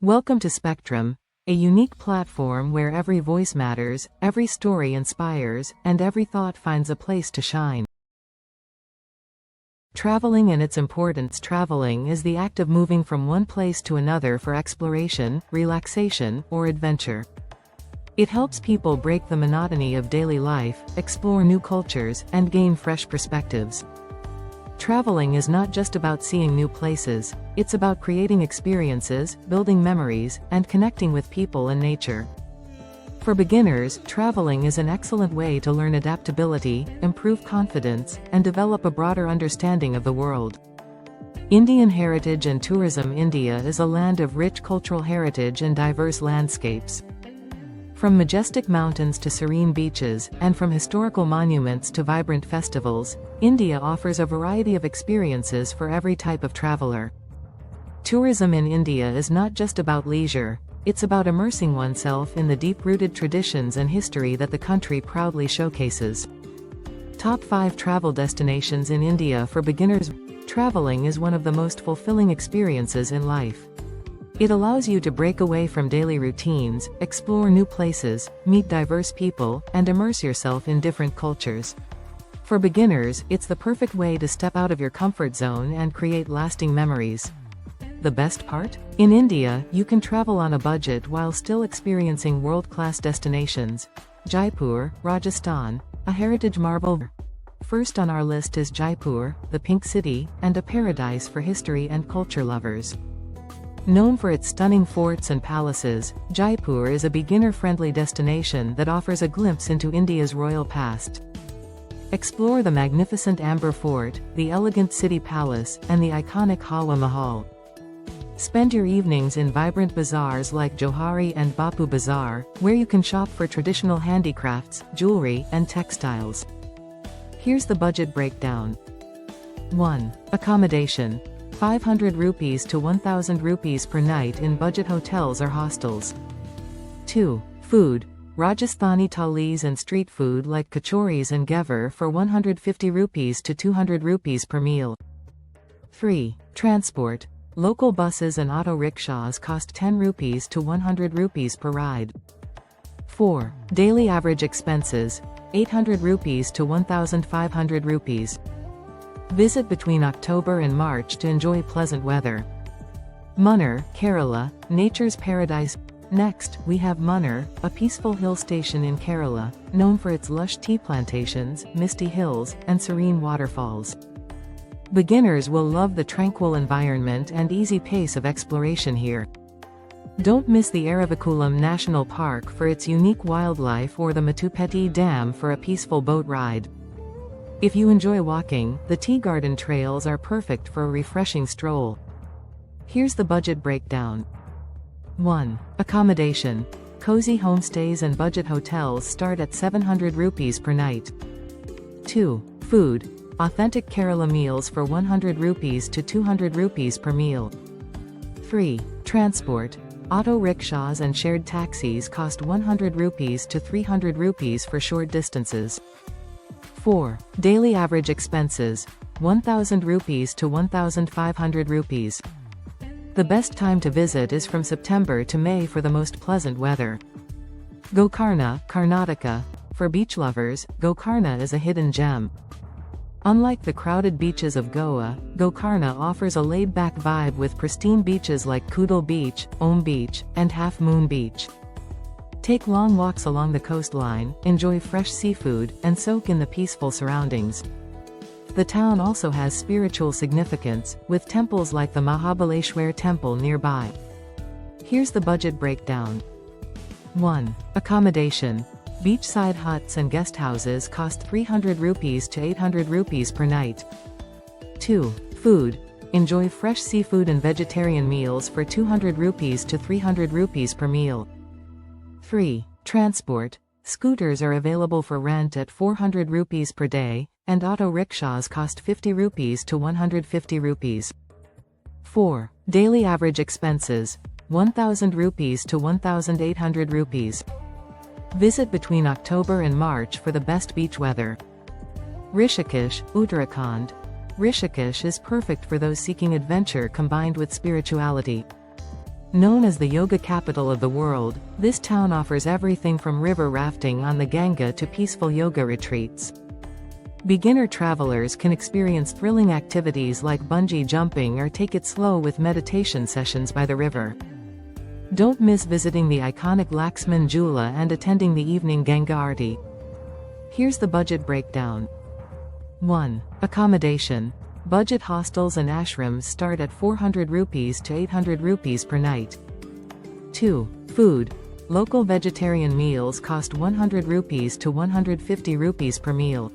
Welcome to Spectrum, a unique platform where every voice matters, every story inspires, and every thought finds a place to shine. Traveling and its importance. Traveling is the act of moving from one place to another for exploration, relaxation, or adventure. It helps people break the monotony of daily life, explore new cultures, and gain fresh perspectives. Traveling is not just about seeing new places, it's about creating experiences, building memories, and connecting with people and nature. For beginners, traveling is an excellent way to learn adaptability, improve confidence, and develop a broader understanding of the world. Indian heritage and tourism. India is a land of rich cultural heritage and diverse landscapes. From majestic mountains to serene beaches, and from historical monuments to vibrant festivals, India offers a variety of experiences for every type of traveler. Tourism in India is not just about leisure, it's about immersing oneself in the deep-rooted traditions and history that the country proudly showcases. Top 5 travel destinations in India for beginners. Traveling is one of the most fulfilling experiences in life. It allows you to break away from daily routines, explore new places, meet diverse people, and immerse yourself in different cultures. For beginners, it's the perfect way to step out of your comfort zone and create lasting memories. The best part? In India, you can travel on a budget while still experiencing world-class destinations. Jaipur, Rajasthan, a heritage marvel. First on our list is Jaipur, the Pink City, and a paradise for history and culture lovers. Known for its stunning forts and palaces, Jaipur is a beginner-friendly destination that offers a glimpse into India's royal past. Explore the magnificent Amber Fort, the elegant City Palace, and the iconic Hawa Mahal. Spend your evenings in vibrant bazaars like Johari and Bapu Bazaar, where you can shop for traditional handicrafts, jewelry, and textiles. Here's the budget breakdown. 1. Accommodation. 500 rupees to 1000 rupees per night in budget hotels or hostels. 2. Food. Rajasthani thalis and street food like kachoris and ghevar for 150 rupees to 200 rupees per meal. 3. Transport. Local buses and auto rickshaws cost 10 rupees to 100 rupees per ride. 4. Daily average expenses. 800 rupees to 1500 rupees. Visit between October and March to enjoy pleasant weather. Munnar, Kerala, nature's paradise. Next, we have Munnar, a peaceful hill station in Kerala, known for its lush tea plantations, misty hills, and serene waterfalls. Beginners will love the tranquil environment and easy pace of exploration here. Don't miss the Aravikullam National Park for its unique wildlife or the Mattupeti Dam for a peaceful boat ride. If you enjoy walking, the tea garden trails are perfect for a refreshing stroll. Here's the budget breakdown. 1. Accommodation. Cozy homestays and budget hotels start at 700 rupees per night. 2. Food. Authentic Kerala meals for 100 rupees to 200 rupees per meal. 3. Transport. Auto rickshaws and shared taxis cost 100 rupees to 300 rupees for short distances. 4. Daily average expenses. 1000 rupees to 1500 rupees. The best time to visit is from September to May for the most pleasant weather. Gokarna, Karnataka. For beach lovers, Gokarna is a hidden gem. Unlike the crowded beaches of Goa, Gokarna offers a laid-back vibe with pristine beaches like Kudal Beach, Om Beach, and Half Moon Beach. Take long walks along the coastline, enjoy fresh seafood, and soak in the peaceful surroundings. The town also has spiritual significance, with temples like the Mahabaleshwar temple nearby. Here's the budget breakdown. 1. Accommodation. Beachside huts and guest houses cost 300 rupees to 800 rupees per night. 2. Food. Enjoy fresh seafood and vegetarian meals for 200 rupees to 300 rupees per meal. 3. Transport. Scooters are available for rent at 400 rupees per day, and auto rickshaws cost 50 rupees to 150 rupees. 4. Daily average expenses. 1000 rupees to 1800 rupees. Visit between October and March for the best beach weather. Rishikesh, Uttarakhand. Rishikesh is perfect for those seeking adventure combined with spirituality. Known as the yoga capital of the world, this town offers everything from river rafting on the Ganga to peaceful yoga retreats. Beginner travelers can experience thrilling activities like bungee jumping or take it slow with meditation sessions by the river. Don't miss visiting the iconic Laxman Jhula and attending the evening Ganga Aarti. Here's the budget breakdown. 1. Accommodation. Budget hostels and ashrams start at 400 rupees to 800 rupees per night. 2. Food. Local vegetarian meals cost 100 rupees to 150 rupees per meal.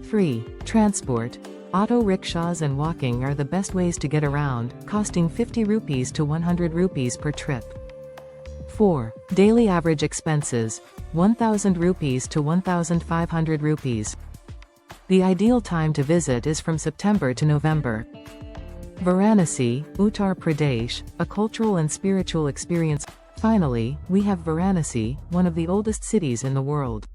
3. Transport. Auto rickshaws and walking are the best ways to get around, costing 50 rupees to 100 rupees per trip. 4. Daily average expenses. 1000 rupees to 1500 rupees. The ideal time to visit is from September to November. Varanasi, Uttar Pradesh, a cultural and spiritual experience. Finally, we have Varanasi, one of the oldest cities in the world.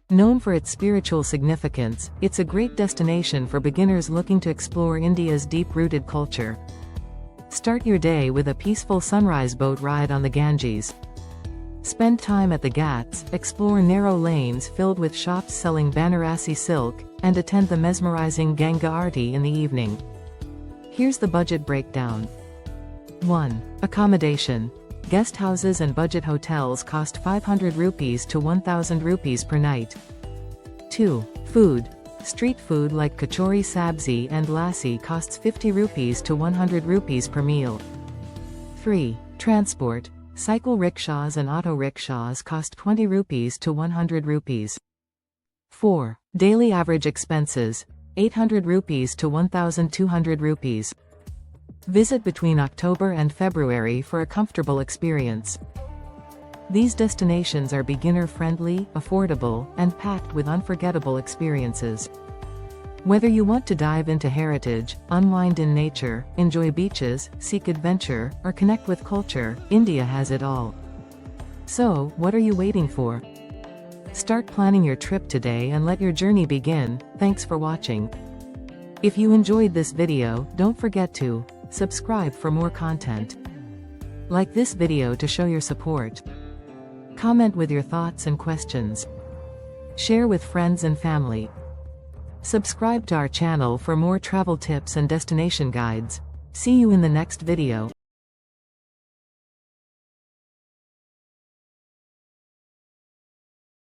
Known for its spiritual significance, it's a great destination for beginners looking to explore India's deep-rooted culture. Start your day with a peaceful sunrise boat ride on the Ganges. Spend time at the Ghats, explore narrow lanes filled with shops selling Banarasi silk, and attend the mesmerizing Ganga Aarti in the evening. Here's the budget breakdown. 1. Accommodation. Guest houses and budget hotels cost 500 rupees to 1000 rupees per night. 2. Food. Street food like kachori sabzi and lassi costs 50 rupees to 100 rupees per meal. 3. Transport. Cycle rickshaws and auto rickshaws cost 20 rupees to 100 rupees. 4. Daily average expenses. 800 rupees to 1200 rupees. Visit between October and February for a comfortable experience. These destinations are beginner-friendly, affordable, and packed with unforgettable experiences. Whether you want to dive into heritage, unwind in nature, enjoy beaches, seek adventure, or connect with culture, India has it all. So, what are you waiting for? Start planning your trip today and let your journey begin. Thanks for watching. If you enjoyed this video, don't forget to subscribe for more content. Like this video to show your support. Comment with your thoughts and questions. Share with friends and family. Subscribe to our channel for more travel tips and destination guides. See you in the next video.